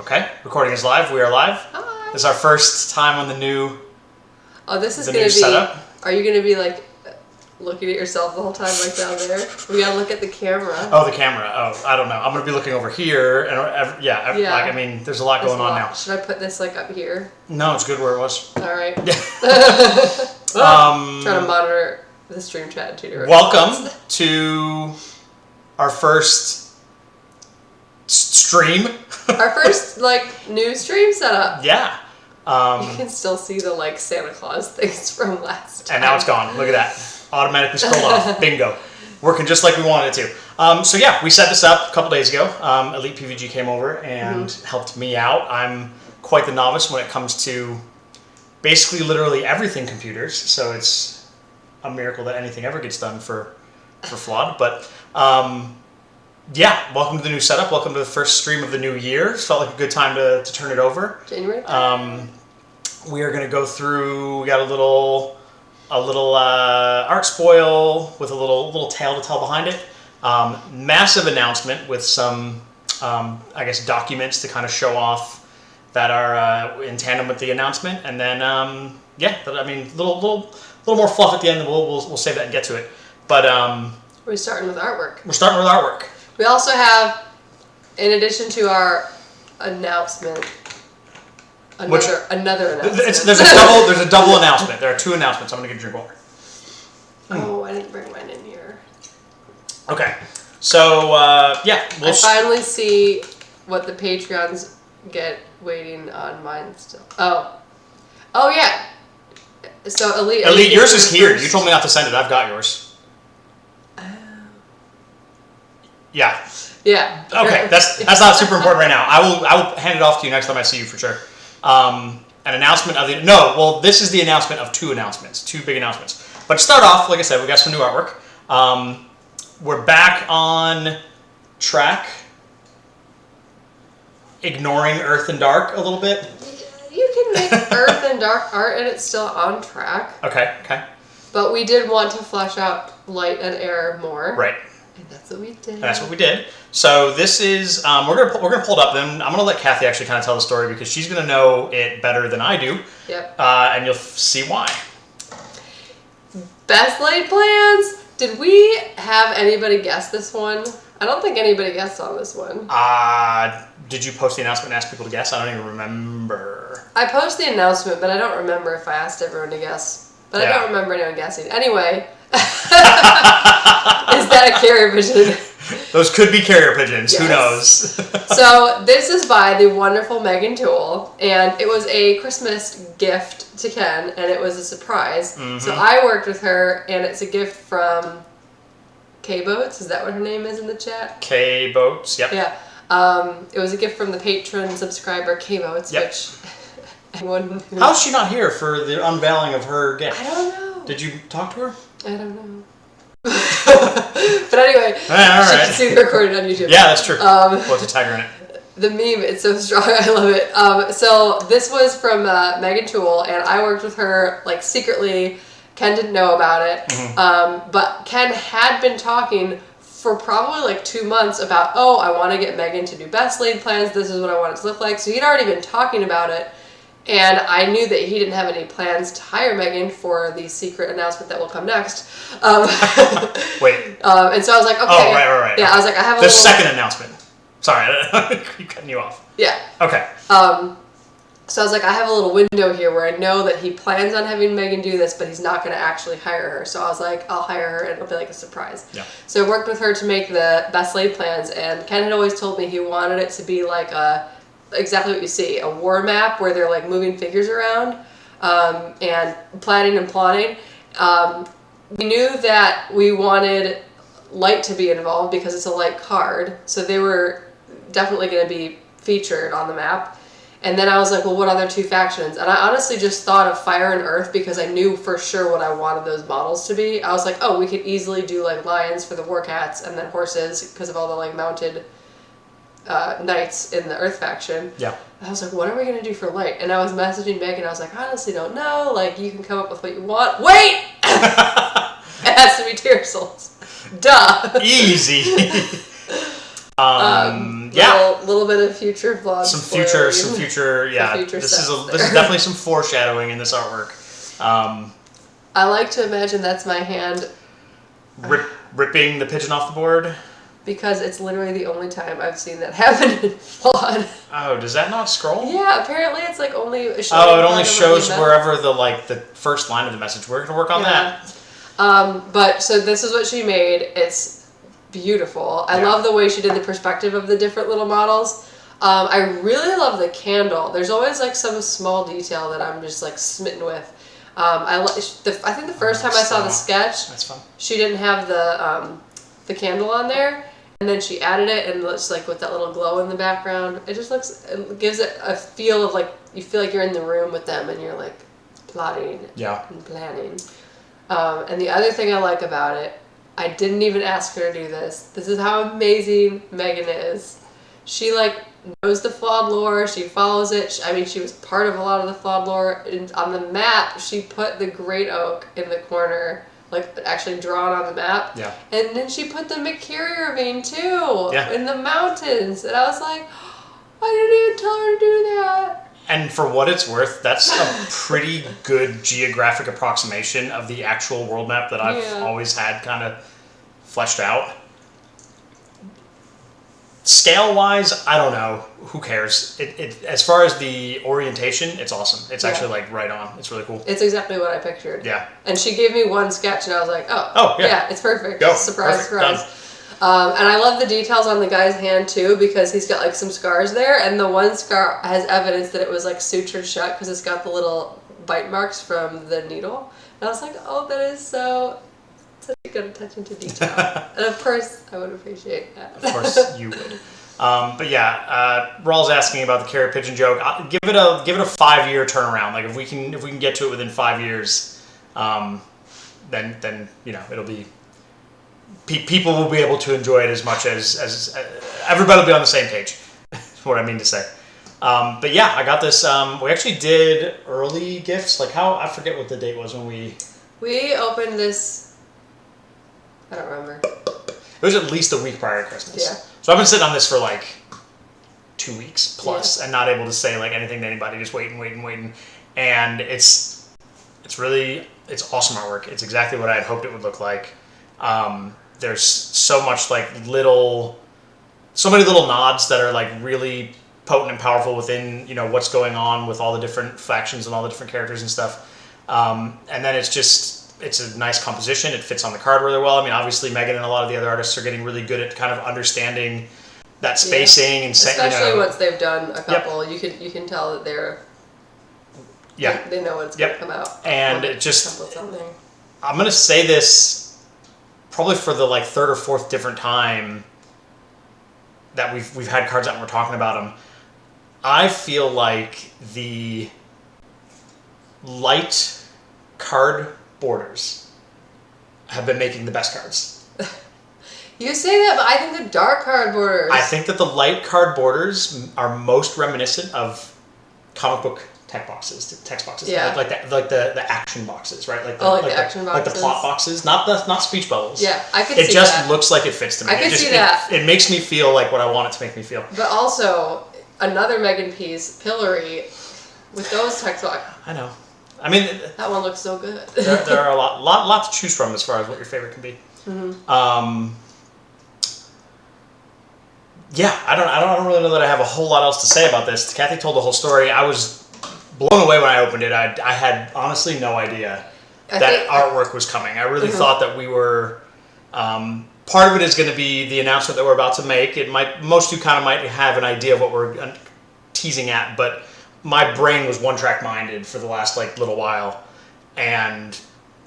Okay, recording is live. We are live. Hi. This is our first time on the new. Oh, this is gonna be. Setup. Are you gonna be like looking at yourself the whole time, like down there? We gotta look at the camera. Oh, the camera. Oh, I don't know. I'm gonna be looking over here, and Yeah. like I mean, there's a lot going on now. Should I put this like up here? No, it's good where it was. All right. Yeah. Trying to monitor the stream chat too. Welcome to our first stream. Our first new stream setup. Yeah. You can still see the Santa Claus things from last time. And now it's gone. Look at that. Automatically scrolled off. Bingo. Working just like we wanted it to. So yeah, we set this up a couple days ago. Elite PVG came over and helped me out. I'm quite the novice when it comes to basically literally everything computers. So it's a miracle that anything ever gets done for Flawed. But yeah, welcome to the new setup. Welcome to the first stream of the new year. Felt like a good time to turn it over. January. We are going to go through. We got a little art spoil with a little tale to tell behind it. Massive announcement with some, I guess, documents to kind of show off that are in tandem with the announcement. And then, yeah, I mean, little more fluff at the end. We'll save that and get to it. But we're starting with artwork. We're starting with artwork. We also have, in addition to our announcement, another announcement. There's a double announcement. There are two announcements. I'm gonna get a drink of water. Oh, I didn't bring mine in here. Okay, so yeah, I finally see what the Patreons get waiting on mine still. Oh yeah. So Elite, yours is here. You told me not to send it. I've got yours. Yeah. Yeah. Okay, that's not super important right now. I will hand it off to you next time I see you for sure. An announcement of this is the announcement of two big announcements. But to start off, like I said, we got some new artwork. We're back on track, ignoring Earth and Dark a little bit. You can make Earth and Dark art and it's still on track. Okay. But we did want to flesh out Light and Air more. Right. And that's what we did. And that's what we did. So this is we're gonna pull it up. Then I'm gonna let Kathy actually kind of tell the story because she's gonna know it better than I do. Yep. And you'll see why. Best laid plans. Did we have anybody guess this one? I don't think anybody guessed on this one. Did you post the announcement and ask people to guess? I don't even remember. I posted the announcement, but I don't remember if I asked everyone to guess. But Yeah. I don't remember anyone guessing. Anyway. Is that a carrier pigeon? Those could be carrier pigeons. Yes. Who knows? So this is by the wonderful Megan Toole, and it was a Christmas gift to Ken, and it was a surprise. Mm-hmm. So I worked with her, and it's a gift from K-Boats. Is that what her name is in the chat? K-Boats, yep. Yeah. It was a gift from the patron subscriber K-Boats, Yep. which anyone who... How's she not here for the unveiling of her gift? I don't know. Did you talk to her? I don't know. But anyway, all right. she can see the recording on YouTube. Yeah, that's true. We'll have to tag her in it. The meme, it's so strong. I love it. So this was from Megan Toole, and I worked with her secretly. Ken didn't know about it. Mm-hmm. But Ken had been talking for probably 2 months about, I want to get Megan to do best laid plans. This is what I want it to look like. So he'd already been talking about it. And I knew that he didn't have any plans to hire Megan for the secret announcement that will come next. Wait. And so I was like, okay. Oh, right. Yeah, I was like, I have a the second announcement. Sorry, I keep cutting you off. Yeah. Okay. So I was like, I have a little window here where I know that he plans on having Megan do this, but he's not going to actually hire her. So I was like, I'll hire her and it'll be like a surprise. Yeah. So I worked with her to make the best laid plans, and Ken had always told me he wanted it to be exactly what you see, a war map where they're moving figures around and planning and plotting. We knew that we wanted Light to be involved because it's a Light card, so they were definitely going to be featured on the map. And then I was like, well, what other two factions? And I honestly just thought of Fire and Earth because I knew for sure what I wanted those models to be. I was like, we could easily do lions for the war cats and then horses because of all the mounted knights in the Earth faction. Yeah. I was like, what are we gonna do for Light? And I was messaging Megan. I was like, I honestly don't know. You can come up with what you want. Wait! It has to be Tear Souls. Duh. Easy. Little bit of future vlogs. Some future. Yeah, this is definitely some foreshadowing in this artwork. I like to imagine that's my hand ripping the pigeon off the board. Because it's literally the only time I've seen that happen in Flawed. Oh, does that not scroll? Yeah, apparently it's like only. It only shows wherever the first line of the message. We're gonna work on that. But so this is what she made. It's beautiful. I love the way she did the perspective of the different little models. I really love the candle. There's always like some small detail that I'm just like smitten with. I think the first time I saw the sketch, that's fun. She didn't have the candle on there, and then she added it, and it's like with that little glow in the background. It just it gives it a feel of like you feel like you're in the room with them, and you're like plotting and planning. And the other thing I like about it, I didn't even ask her to do this. This is how amazing Megan is. She like knows the Flawed lore. She follows it. She was part of a lot of the Flawed lore. And on the map, she put the great oak in the corner, like actually drawn on the map. Yeah. And then she put the McCarrier vein too in the mountains. And I was like, I didn't even tell her to do that. And for what it's worth, that's a pretty good geographic approximation of the actual world map that I've always had kind of fleshed out. Scale-wise, I don't know. Who cares? It as far as the orientation, it's awesome. It's actually like right on. It's really cool. It's exactly what I pictured. Yeah. And she gave me one sketch, and I was like, it's perfect. Go. Surprise, Perfect. surprise. And I love the details on the guy's hand too, because he's got like some scars there, and the one scar has evidence that it was like sutured shut because it's got the little bite marks from the needle. And I was like, oh, that is such a good attention to detail. And of course, I would appreciate that. Of course, you would. But yeah, Rawls asking about the carrot pigeon joke. Give it a 5-year turnaround. Like if we can get to it within 5 years, then it'll be. People will be able to enjoy it as much as everybody will be on the same page. Is what I mean to say. But yeah, I got this. We actually did early gifts. Like I forget what the date was when we opened this. I don't remember. It was at least a week prior to Christmas. Yeah. So I've been sitting on this for like 2 weeks plus and not able to say like anything to anybody. Just waiting. And it's awesome artwork. It's exactly what I had hoped it would look like. There's so much like so many little nods that are like really potent and powerful within, what's going on with all the different factions and all the different characters and stuff. And then it's a nice composition. It fits on the card really well. I mean, obviously Megan and a lot of the other artists are getting really good at kind of understanding that spacing and especially once they've done a couple, you can tell that they know what's going to come out. And it just, I'm going to say this probably for the like third or fourth different time that we've had cards out and we're talking about them. I feel like the light card borders have been making the best cards. You say that, but I think the dark card borders. I think that the light card borders are most reminiscent of comic book text boxes. Yeah. Like the action boxes, right? Like the action boxes. Like the plot boxes, not speech bubbles. Yeah, I could see that. It just looks like it fits to me. I could see that. It makes me feel like what I want it to make me feel. But also, another Megan piece, Pillory, with those text boxes. I know. I mean, that one looks so good. there are a lot to choose from as far as what your favorite can be. Mm-hmm. Yeah, I don't really know that I have a whole lot else to say about this. Kathy told the whole story. I was blown away when I opened it. I had honestly no idea that artwork was coming. I really thought that we were. Part of it is going to be the announcement that we're about to make. Most of you kind of might have an idea of what we're teasing at, but my brain was one-track minded for the last little while, and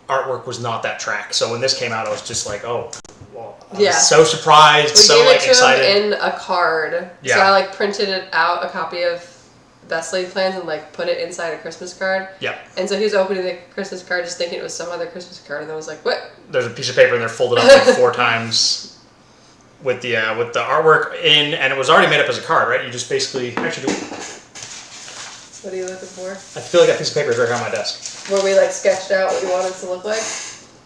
artwork was not that track. So when this came out, I was just like, oh. Well, I was so surprised, excited. Him in a card. Yeah. So I printed it out, a copy of Best Laid Plans, and put it inside a Christmas card. Yep. And so he was opening the Christmas card just thinking it was some other Christmas card, and I was like, what? There's a piece of paper in there folded up 4 times with the artwork in, and it was already made up as a card, right? You just basically actually do. What are you looking for? I feel like that piece of paper is right here on my desk. Where we sketched out what we wanted it to look like?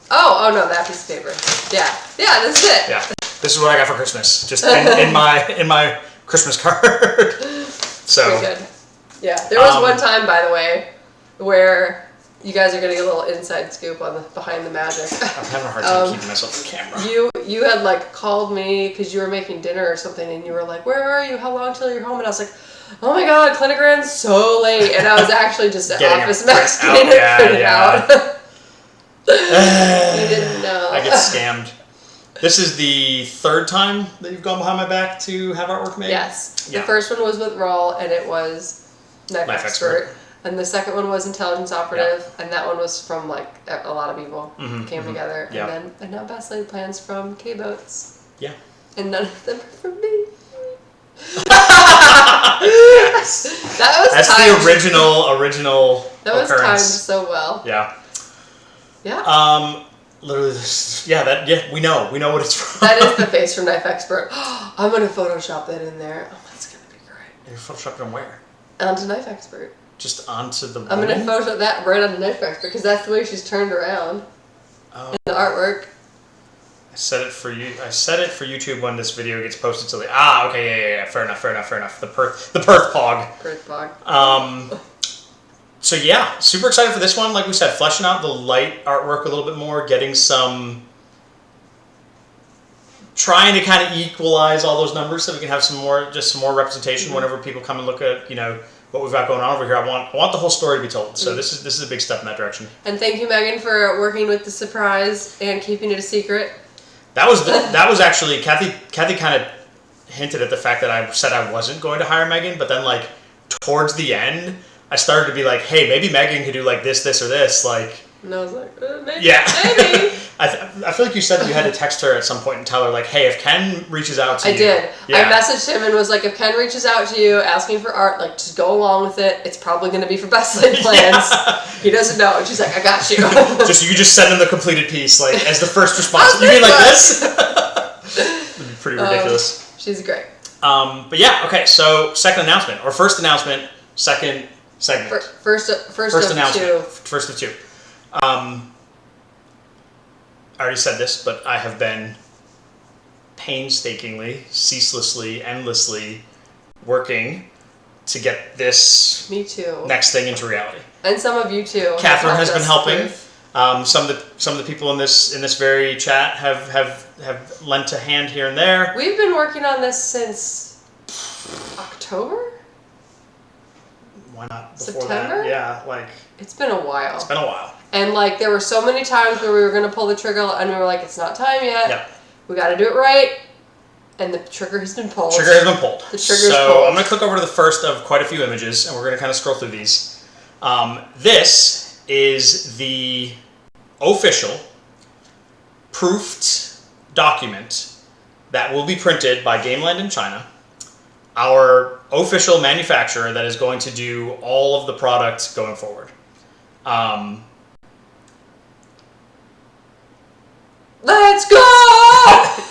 Oh no, that piece of paper. Yeah, that's it. Yeah, this is what I got for Christmas. Just in my Christmas card. So pretty good. Yeah, there was one time, by the way, where you guys are getting a little inside scoop on the behind the magic. I'm having a hard time keeping myself on camera. You had like called me because you were making dinner or something, and you were like, "Where are you? How long till you're home?" And I was like, "Oh my God, Clinic ran so late," and I was actually just at Office Max getting it printed out. You didn't know. I get scammed. This is the third time that you've gone behind my back to have artwork made? Yes. Yeah. The first one was with Roll, and it was Knife Expert. And the second one was Intelligence Operative, and that one was from like a lot of people came together. Yeah. And now Best Laid Plans from K-Boats. Yeah. And none of them are from me. Yes. That's timed. the original That was occurrence. timed so well. Yeah. Yeah. Literally this. Yeah. We know what it's from. That is the face from Knife Expert. I'm gonna Photoshop that in there. Oh, that's gonna be great. You're photoshopping on where? Onto Knife Expert. Just onto the. I'm gonna Photoshop that right on the Knife Expert because that's the way she's turned around in the artwork. I set it for YouTube when this video gets posted. So okay, yeah. Fair enough. The Perth Pog. Perth Pog. So yeah, super excited for this one. Like we said, fleshing out the light artwork a little bit more, getting trying to kind of equalize all those numbers so we can have some more representation whenever people come and look at what we've got going on over here. I want the whole story to be told. So this is a big step in that direction. And thank you, Megan, for working with the surprise and keeping it a secret. That was actually Kathy kind of hinted at the fact that I said I wasn't going to hire Megan, but then like towards the end I started to be like, hey, maybe Megan could do like this or this, like. And I was like, maybe. Yeah. Maybe. I feel like you said you had to text her at some point and tell her like, hey, if Ken reaches out to you. I did. Yeah. I messaged him and was like, if Ken reaches out to you asking for art, like just go along with it. It's probably going to be for Best Laid Plans. Yeah. He doesn't know. And she's like, I got you. You just send him the completed piece like as the first response. You mean like this? That'd be pretty ridiculous. She's great. But yeah, okay. So second announcement or first announcement, second segment. First announcement. Two. First of two. I already said this, but I have been painstakingly, ceaselessly, endlessly working to get this Me too. next thing into reality. And some of you too. Catherine has been helping. Some of the people in this very chat have lent a hand here and there. We've been working on this since October? Why not before September? that? Yeah, like it's been a while. It's been a while. And like there were so many times where we were gonna pull the trigger and we were like, it's not time yet. Yep. We gotta do it right. And the trigger has been pulled. The trigger has been pulled. pulled. I'm gonna click over to the first of quite a few images and we're gonna kind of scroll through these. This is the official proofed document that will be printed by Gameland in China. Our official manufacturer that is going to do all of the product going forward. Let's go!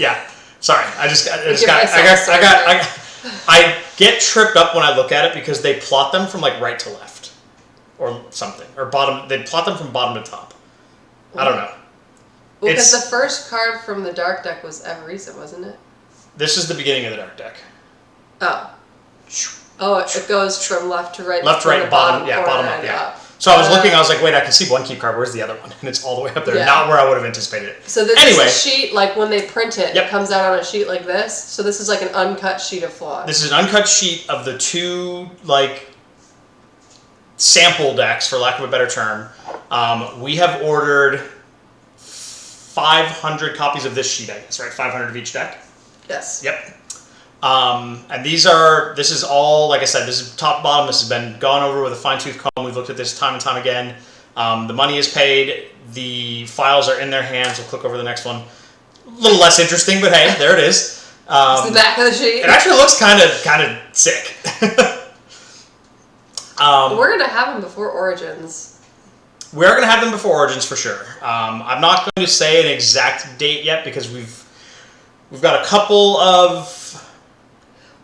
Yeah, sorry. I get tripped up when I look at it because they plot them from like right to left, or something, or bottom. They plot them from bottom to top. I don't know. Well, because the first card from the dark deck was Everisa, wasn't it? This is the beginning of the dark deck. Oh, it goes from left to right. Left, right, bottom. Yeah, bottom up. Yeah. Up. So I was looking. I was like, wait, I can see one key card. Where's the other one? And it's all the way up there. Yeah. Not where I would have anticipated it. So this is a sheet. Like when they print it, it comes out on a sheet like this. So this is like an uncut sheet of Flawed. This is an uncut sheet of the two like sample decks, for lack of a better term. We have ordered 500 copies of this sheet. I guess, right? 500 of each deck. Yes. Yep. And this is all, like I said, this is top to bottom. This has been gone over with a fine-tooth comb. We've looked at this time and time again. The money is paid. The files are in their hands. We'll click over the next one. A little less interesting, but hey, there it is. It's the back of the sheet. It actually looks kind of sick. We're going to have them before Origins. We are going to have them before Origins for sure. I'm not going to say an exact date yet because we've got a couple of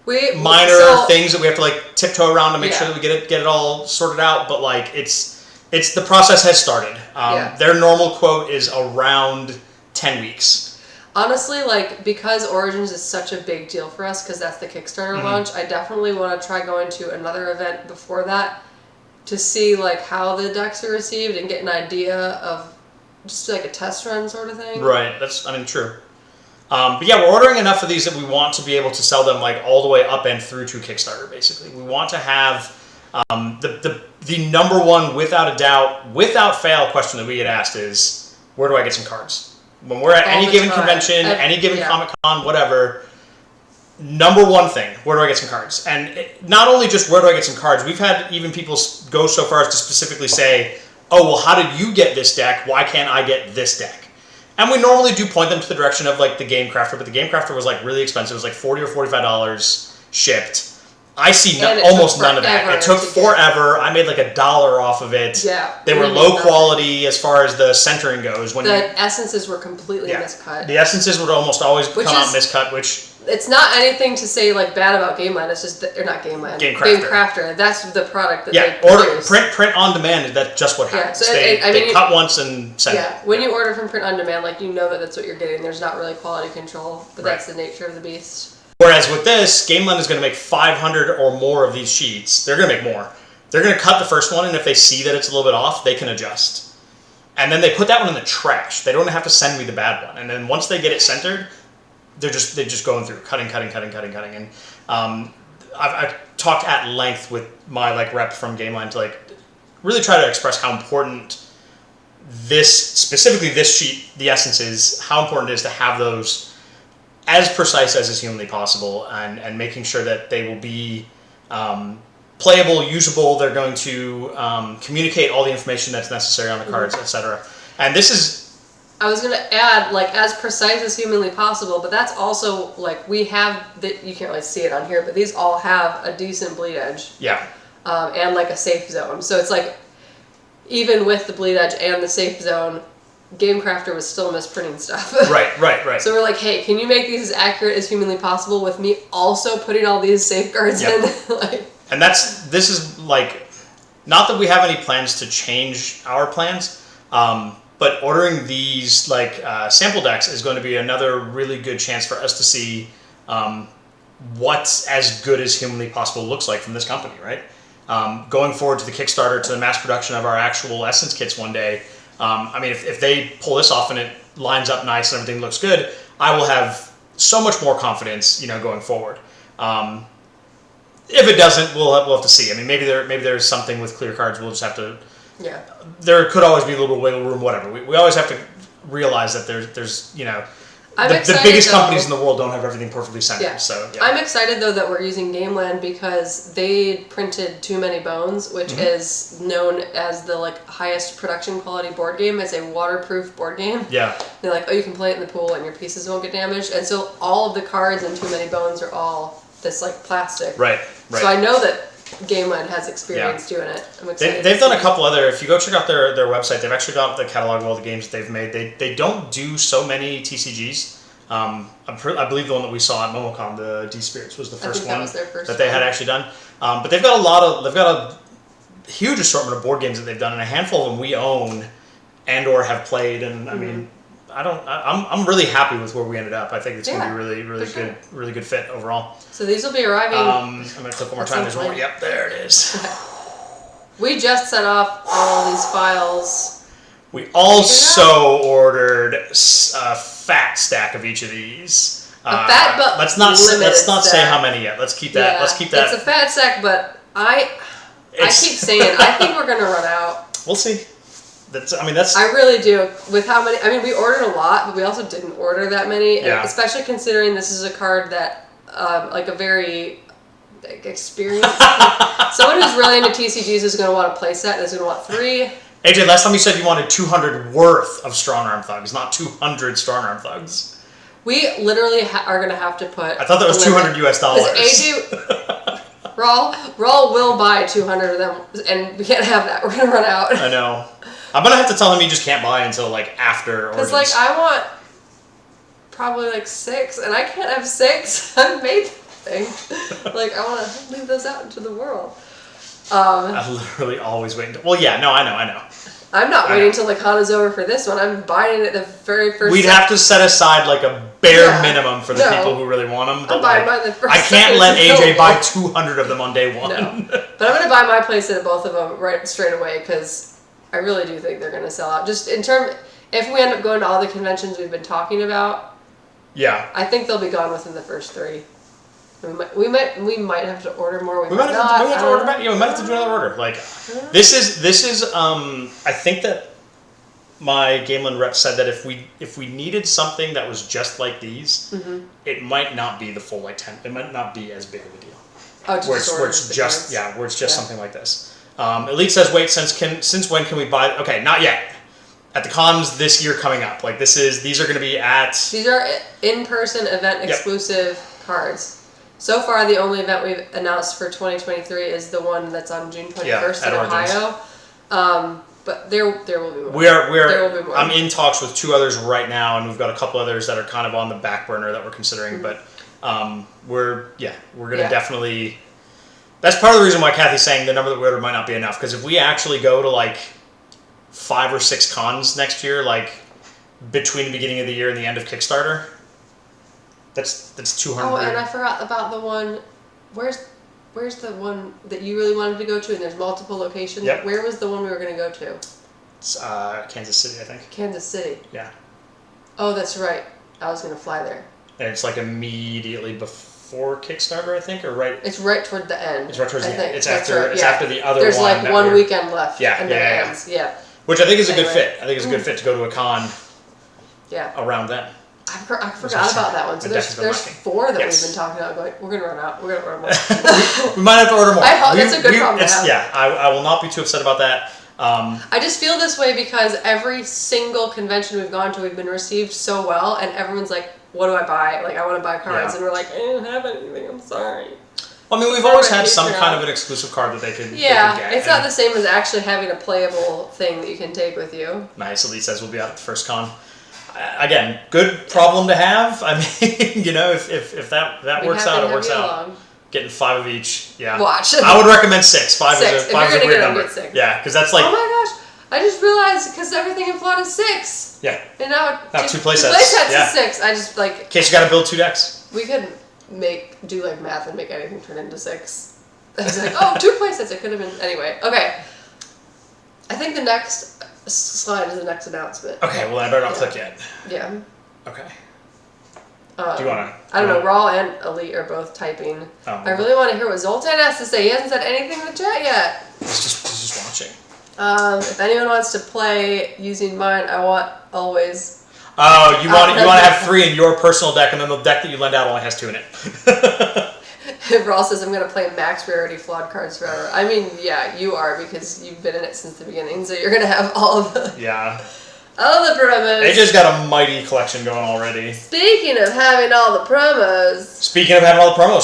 minor things that we have to like tiptoe around to make sure that we get it all sorted out. But like it's the process has started. Their normal quote is around 10 weeks. Honestly, like, because Origins is such a big deal for us, because that's the Kickstarter launch, I definitely want to try going to another event before that to see, like, how the decks are received and get an idea of just, like, a test run sort of thing. Right. That's, I mean, true. But yeah, we're ordering enough of these that we want to be able to sell them, like, all the way up and through to Kickstarter, basically. We want to have the number one, without a doubt, without fail question that we get asked is, where do I get some cards? When we're at any given convention, any given Comic-Con, whatever, number one thing, where do I get some cards? And not only just where do I get some cards, we've had even people go so far as to specifically say, oh, well, how did you get this deck? Why can't I get this deck? And we normally do point them to the direction of, like, the Game Crafter, but the Game Crafter was, like, really expensive. It was like $40 or $45 shipped. I see almost none of that. It took forever. I made like $1 off of it. Yeah. They were low quality as far as the centering goes. When the essences were completely miscut. The essences would almost always come out miscut, which... It's not anything to say like bad about Gameland. It's just or not Gameland. Game Crafter. Game Crafter. That's the product that they produce. Print on demand. That's just what happens. So they cut once and send it. Yeah. When you order from print on demand, like you know that's what you're getting. There's not really quality control, but that's the nature of the beast. Whereas with this, Gameland is going to make 500 or more of these sheets. They're going to make more. They're going to cut the first one, and if they see that it's a little bit off, they can adjust. And then they put that one in the trash. They don't have to send me the bad one. And then once they get it centered, they're just going through cutting. And I've talked at length with my rep from Gameland to really try to express how important specifically this sheet, the essences, how important it is to have those as precise as is humanly possible, and making sure that they will be playable, usable. They're going to communicate all the information that's necessary on the cards, etc. And this is... I was going to add, as precise as humanly possible, but that's also, we have... you can't really see it on here, but these all have a decent bleed edge. Yeah. And, a safe zone. So it's even with the bleed edge and the safe zone, Game Crafter was still misprinting stuff. Right. So we're like, hey, can you make these as accurate as humanly possible with me also putting all these safeguards in? And this is not that we have any plans to change our plans, but ordering these sample decks is going to be another really good chance for us to see what as good as humanly possible looks like from this company, right? Going forward to the Kickstarter, to the mass production of our actual Essence kits one day. If they pull this off and it lines up nice and everything looks good, I will have so much more confidence, going forward. If it doesn't, we'll have to see. Maybe there's something with clear cards. We'll just have to. Yeah. There could always be a little wiggle room, whatever. We always have to realize that there's the biggest companies in the world don't have everything perfectly centered. Yeah. So yeah. I'm excited though that we're using Gameland because they printed Too Many Bones, which is known as the highest production quality board game. It's a waterproof board game. Yeah. They're you can play it in the pool and your pieces won't get damaged. And so all of the cards in Too Many Bones are all this plastic. Right. So I know that Gameland has experience doing it. I'm excited. They've done a couple other. If you go check out their website, they've actually got the catalog of all the games that they've made. They don't do so many TCGs. I believe the one that we saw at MomoCon, the D Spirits, was the first one that they had actually done. But they've got a huge assortment of board games that they've done, and a handful of them we own and or have played. And I'm really happy with where we ended up. I think it's going to be really good fit overall. So these will be arriving. I'm going to click one more time. There's more. Yep, there it is. We just set off all these files. We also ordered a fat stack of each of these. A fat but let's not say how many yet. Let's keep that. Let's keep that. It's a fat stack, but I keep saying I think we're going to run out. We'll see. That's. I really do. With how many? We ordered a lot, but we also didn't order that many. Yeah. And especially considering this is a card that, a very experienced someone who's really into TCGs is going to want a play set. Is going to want 3. AJ, last time you said you wanted 200 worth of Strong Arm Thugs, not 200 Strong Arm Thugs. We literally are going to have to put. I thought that was $200 US. AJ, Raul will buy 200 of them, and we can't have that. We're going to run out. I know. I'm going to have to tell him he just can't buy until after Origins. Because I want probably 6, and I can't have 6. I've made the thing. I want to leave those out into the world. I literally always wait until... Well, yeah, no, I know. I'm not waiting till the con is over for this one. I'm buying it the very first. We'd have to set aside like a bare minimum for the people who really want them. I'm buying mine the first. I can't let AJ buy 200 of them on day one. No. But I'm going to buy my playset of both of them right straight away because I really do think they're going to sell out. Just in terms, if we end up going to all the conventions we've been talking about, I think they'll be gone within the first 3. We might have to order more. We might have to order back. Yeah, we might have to do another order. Like, this is. I think that my Gameland rep said that if we needed something that was just like these, it might not be the full like 10. It might not be as big of a deal. Oh, where it's just something like this. Elite says, wait, since when can we buy? Okay, not yet. At the cons this year coming up, like these are going to be at. These are in-person event exclusive cards. So far, the only event we've announced for 2023 is the one that's on June 21st in Ohio. But there will be more. There will be more. I'm in talks with 2 others right now, and we've got a couple others that are kind of on the back burner that we're considering. But we're going to definitely. That's part of the reason why Kathy's saying the number that we ordered might not be enough. Because if we actually go to like 5 or 6 cons next year, like between the beginning of the year and the end of Kickstarter. That's 200. Oh, and I forgot about the one. Where's the one that you really wanted to go to? And there's multiple locations. Yep. Where was the one we were going to go to? It's Kansas City, I think. Kansas City. Yeah. Oh, that's right. I was going to fly there. And it's like immediately before Kickstarter, I think, or right. It's right toward the end. It's right towards the end. It's after. It's after the other there's one. There's like one weekend left. Yeah. Ends. Yeah. Which I think is a good fit. I think it's a good fit to go to a con. Yeah. Around then. I forgot about that one. So there's 4 that we've been talking about. Going, we're gonna run out. We're gonna order more. We might have to order more. That's a good problem to have. Yeah, I will not be too upset about that. I just feel this way because every single convention we've gone to, we've been received so well, and everyone's like, "What do I buy? Like, I want to buy cards," and we're like, "I don't have anything. I'm sorry." Well, I mean, we've always had some kind of an exclusive card that they could. Yeah, they could get. It's not the same as actually having a playable thing that you can take with you. Nice. Elite says we'll be out at the first con. Again, good problem to have. I mean, you know, if that works out, it works out. Getting 5 of each, yeah. Watch. I would recommend 6. 5 is a great number. Get 6. Yeah, because that's like. Oh my gosh! I just realized because everything in Flawed is 6. Yeah. And now 2 playsets. 2 playsets is 6. I just like. In case you got to build 2 decks. We could do like math and make anything turn into 6. I was like, oh, 2 playsets. It could have been anyway. Okay. I think the next slide is the next announcement. Okay, well I better not click yet. Yeah. Okay. Do you want to? I don't know. Raw and Elite are both typing. Oh, I really want to hear what Zoltan has to say. He hasn't said anything in the chat yet. He's just watching. If anyone wants to play using mine, I want always. Oh, you want to have 3 in your personal deck, and then the deck that you lend out only has 2 in it. Raw says, I'm going to play max rarity flawed cards forever. I mean, yeah, you are, because you've been in it since the beginning, so you're going to have all of the... Yeah. All the promos. AJ's got a mighty collection going already. Speaking of having all the promos...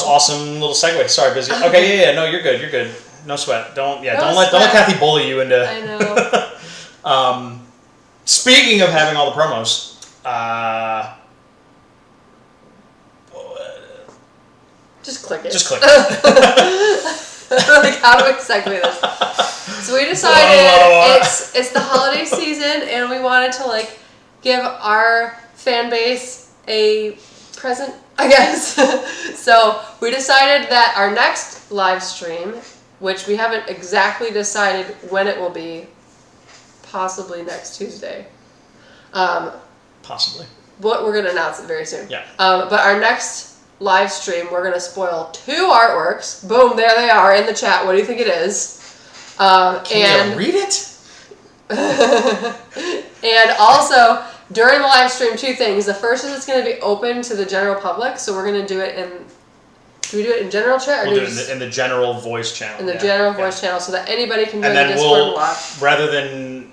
Awesome little segue. Sorry, busy. Okay, yeah, no, you're good. No sweat. Don't let Kathy bully you into... I know. Speaking of having all the promos, just click it. Just click it. Like, how do we segue this? So we decided it's the holiday season, and we wanted to like give our fan base a present, I guess. So we decided that our next live stream, which we haven't exactly decided when it will be, possibly next Tuesday. Possibly. But we're going to announce it very soon. Yeah. But our next live stream, we're going to spoil 2 artworks. Boom, there they are in the chat. What do you think it is? Can you read it? And also, during the live stream, 2 things. The first is it's going to be open to the general public, so we're going to do it in... Do we do it in general chat? Or we'll do it in the general voice channel. In the general voice channel, so that anybody can join the Discord and watch. Rather than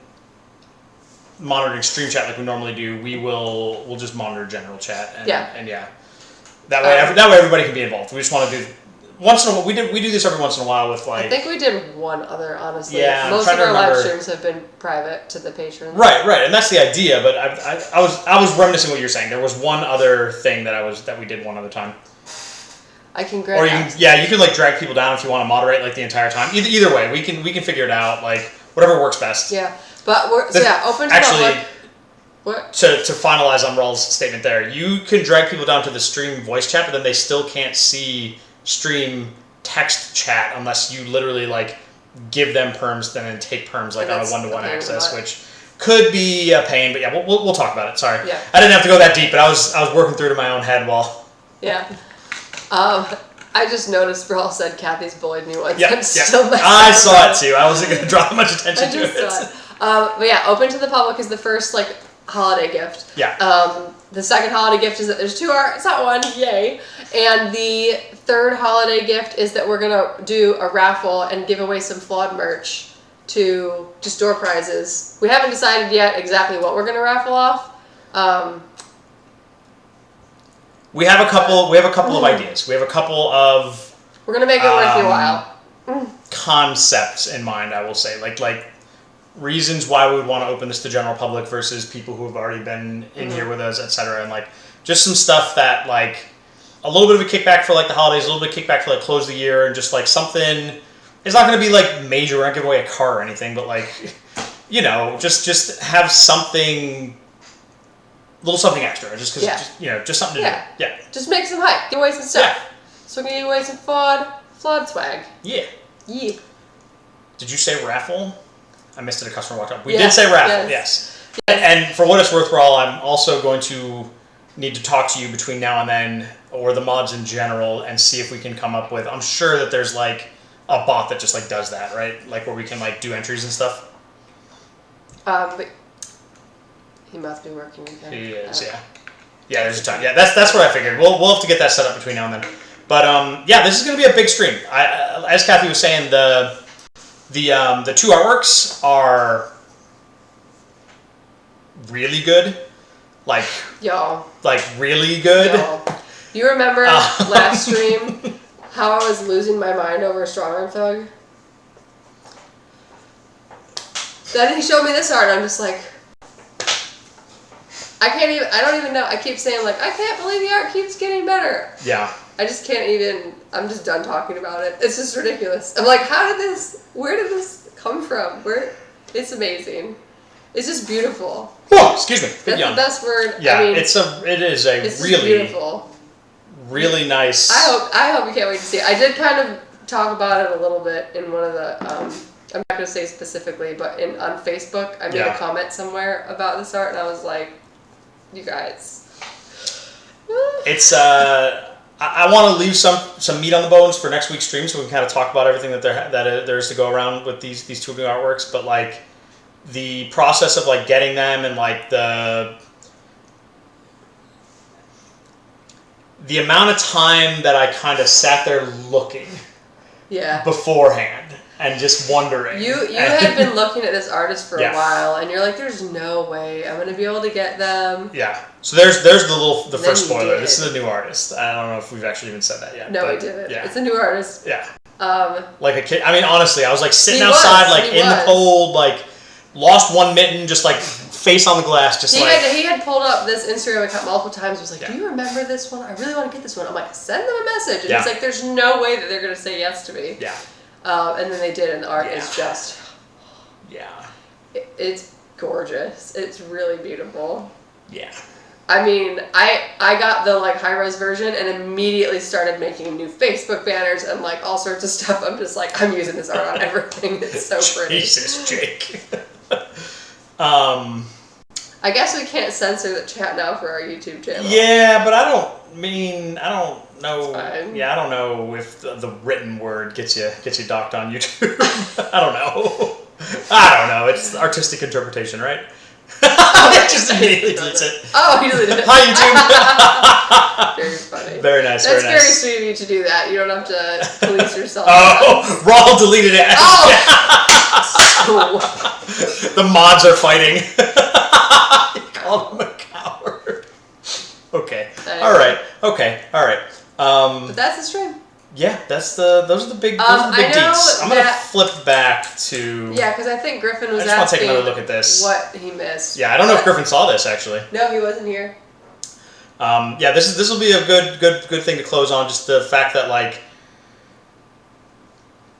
monitoring stream chat like we normally do, we'll just monitor general chat. And yeah. That way everybody can be involved. We just want to do... Once in a while, we do this every once in a while with like... I think we did one other, honestly. Yeah, most of our live streams have been private to the patrons. Right, and that's the idea. But I was reminiscing what you're saying. There was one other thing that we did one other time. I can grab. Or you can like drag people down if you want to moderate like the entire time. Either way, we can figure it out. Like whatever works best. Yeah, But open to the public. What? To finalize on Raul's statement there, you can drag people down to the stream voice chat, but then they still can't see stream text chat unless you literally like give them perms, then take perms like on a one-to-one access, which could be a pain. But yeah, we'll talk about it. Sorry, I didn't have to go that deep, but I was working through to my own head while. Yeah. I just noticed Raul said Kathy's bullied me once. Yeah, I saw it too. I wasn't going to draw much attention to it. But yeah, open to the public is the first like holiday gift. Yeah. The second holiday gift is that there's 2 art. It's not one. Yay. And the third holiday gift is that we're gonna do a raffle and give away some Flawed merch to just door prizes. We haven't decided yet exactly what we're gonna raffle off. We have a couple. We have a couple of ideas. We have a couple of. We're gonna make it worth your while. Concepts in mind, I will say, like reasons why we would want to open this to general public versus people who have already been in here with us, etc. And like just some stuff that like a little bit of a kickback for like the holidays, a little bit of kickback for like close of the year, and just like something. It's not going to be like major. We're not giving away a car or anything, but like just have something. Little something extra, just because, just something to do. Yeah. Just make some hype. Give away some stuff. Yeah. So we're going to give away some Flawed swag. Yeah. Yeah. Did you say raffle? I missed it. A customer walked up. We did say raffle, yes. And for what it's worth, Raul, I'm also going to need to talk to you between now and then, or the mods in general, and see if we can come up with, I'm sure that there's like a bot that just like does that, right? Like where we can like do entries and stuff. But he must be working again. He is, yeah. Yeah, there's a time. Yeah, that's what I figured. We'll have to get that set up between now and then. But this is going to be a big stream. As Kathy was saying, the 2 artworks are really good. Like really good. Y'all. You remember last stream how I was losing my mind over a Strong Arm Thug? Then he showed me this art, and I'm just like, I don't even know. I keep saying like, I can't believe the art keeps getting better. Yeah. I just can't even, I'm just done talking about it. It's just ridiculous. I'm like, where did this come from? It's amazing. It's just beautiful. Whoa, excuse me. That's the best word. Yeah, I mean, it's really beautiful. Really nice. I hope you can't wait to see it. I did kind of talk about it a little bit in one of the, I'm not going to say specifically, but on Facebook, I made a comment somewhere about this art, and I was like, you guys. It's I want to leave some meat on the bones for next week's stream, so we can kind of talk about everything that there is to go around with these 2 new artworks. But like the process of like getting them and like the amount of time that I kind of sat there looking beforehand and just wondering. You had been looking at this artist for a while, and you're like, "There's no way I'm gonna be able to get them." Yeah. So there's the first spoiler. This is a new artist. I don't know if we've actually even said that yet. No, we didn't. Yeah. It's a new artist. Yeah. Like a kid. I mean, honestly, I was like sitting outside, like in the cold, like lost one mitten, just like face on the glass, just he had pulled up this Instagram account multiple times. Was like, "Do you remember this one? I really want to get this one." I'm like, "Send them a message." And he's like, "There's no way that they're gonna say yes to me." Yeah. And then they did, and the art is just... Yeah. It's gorgeous. It's really beautiful. Yeah. I mean, I got the like high-res version and immediately started making new Facebook banners and like all sorts of stuff. I'm just like, I'm using this art on everything. It's so pretty. Jesus, Jake. I guess we can't censor the chat now for our YouTube channel. Yeah, but I don't know. Yeah, I don't know if the written word gets you docked on YouTube. I don't know. It's artistic interpretation, right? It just immediately deletes it. Oh, he deleted it. Hi, YouTube. Very funny. Very nice. That's very nice. sweet of you to do that. You don't have to police yourself. Oh, Raul deleted it. Oh. The mods are fighting. You called him a coward. Okay. All right. Okay. All right. But that's the stream. Yeah, those are the big deets. I'm gonna flip back to. Yeah, because I think Griffin was I just want to asking take another look at this. What he missed. Yeah, I don't know if Griffin saw this actually. No, he wasn't here. Yeah, this will be a good thing to close on. Just the fact that like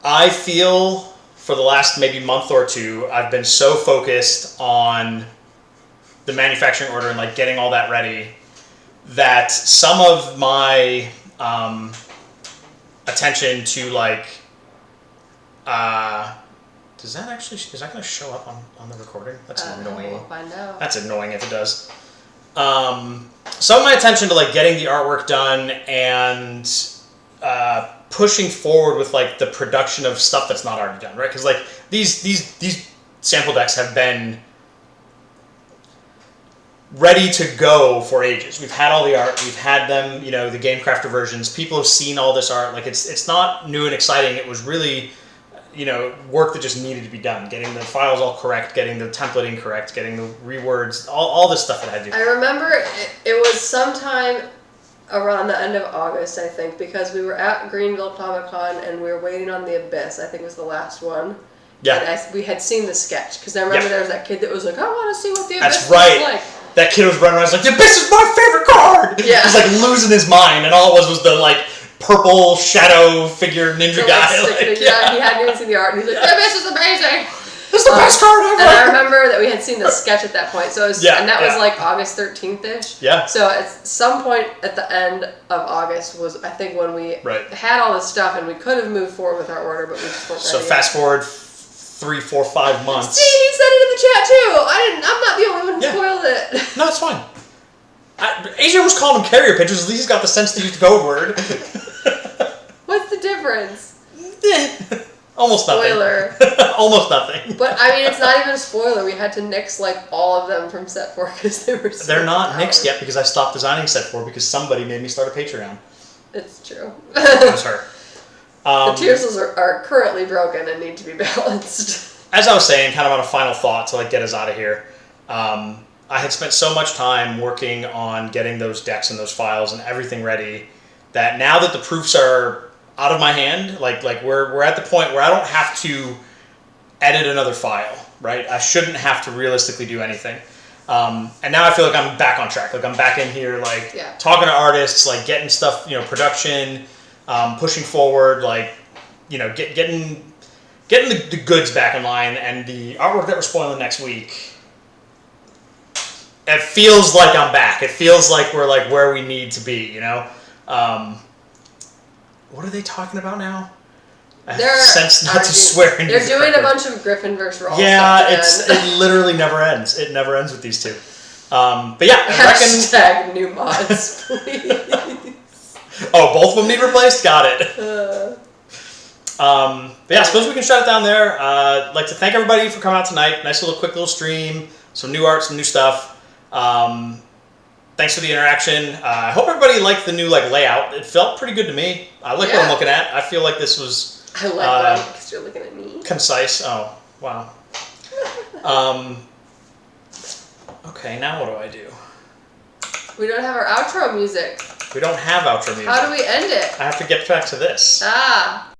I feel for the last maybe month or two, I've been so focused on the manufacturing order and like getting all that ready that some of my attention to like is that going to show up on the recording? That's annoying. We'll find out. That's annoying if it does. Some of my attention to like getting the artwork done and pushing forward with like the production of stuff that's not already done, right? Because like these sample decks have been ready to go for ages. We've had all the art, we've had them, you know, the Game Crafter versions. People have seen all this art. Like it's not new and exciting. It was really, you know, work that just needed to be done. Getting the files all correct, getting the templating correct, getting the rewords, all this stuff that I had to do. I remember it was sometime around the end of August, I think, because we were at Greenville Comic Con and we were waiting on The Abyss. I think it was the last one. Yeah. And we had seen the sketch, because I remember there was that kid that was like, I want to see what The Abyss That's right. was like. That kid was running around, like, The Abyss is my favorite card! Yeah. He was like losing his mind, and all it was the like purple shadow figure ninja guy. Like, yeah, he hadn't even seen the art, and he's like, The Abyss is amazing! It's the best card ever! And I remember that we had seen the sketch at that point, so it was, and that was like August 13th-ish. Yeah. So at some point at the end of August was, I think, when we had all this stuff, and we could have moved forward with our order, but we just weren't ready. So fast forward 3, 4, 5 months. See, he said it in the chat too! I'm not the only one who spoiled it. No, it's fine. AJ was calling them carrier pigeons, at least he's got the sense to use the code word. What's the difference? Almost nothing. Spoiler. Almost nothing. But I mean, it's not even a spoiler. We had to nix like all of them from set 4 because they were so They're not powered. nixed yet because I stopped designing set 4 because somebody made me start a Patreon. It's true. It was her. The tiercels are currently broken and need to be balanced. As I was saying, kind of on a final thought to like get us out of here, I had spent so much time working on getting those decks and those files and everything ready that now that the proofs are out of my hand, like we're at the point where I don't have to edit another file, right? I shouldn't have to realistically do anything. And now I feel like I'm back on track. Like I'm back in here, like talking to artists, like getting stuff, you know, production, pushing forward, like, you know, getting the goods back in line, and the artwork that we're spoiling next week. It feels like I'm back. It feels like we're like where we need to be, you know. What are they talking about now? I have sense not to swear. They're doing a bunch of Griffin versus Raw. Yeah, it literally never ends. It never ends with these two. But yeah, I reckon. Hashtag new mods, please. Oh, both of them need replaced. Got it. But yeah, I suppose we can shut it down there. I'd like to thank everybody for coming out tonight. Nice quick little stream. Some new art, some new stuff. Thanks for the interaction. I hope everybody liked the new layout. It felt pretty good to me. I like what I'm looking at. I feel like this was I like that because you're looking at me. Concise. Oh, wow. Okay, now what do I do? We don't have our outro music. We don't have outro music. How do we end it? I have to get back to this. Ah.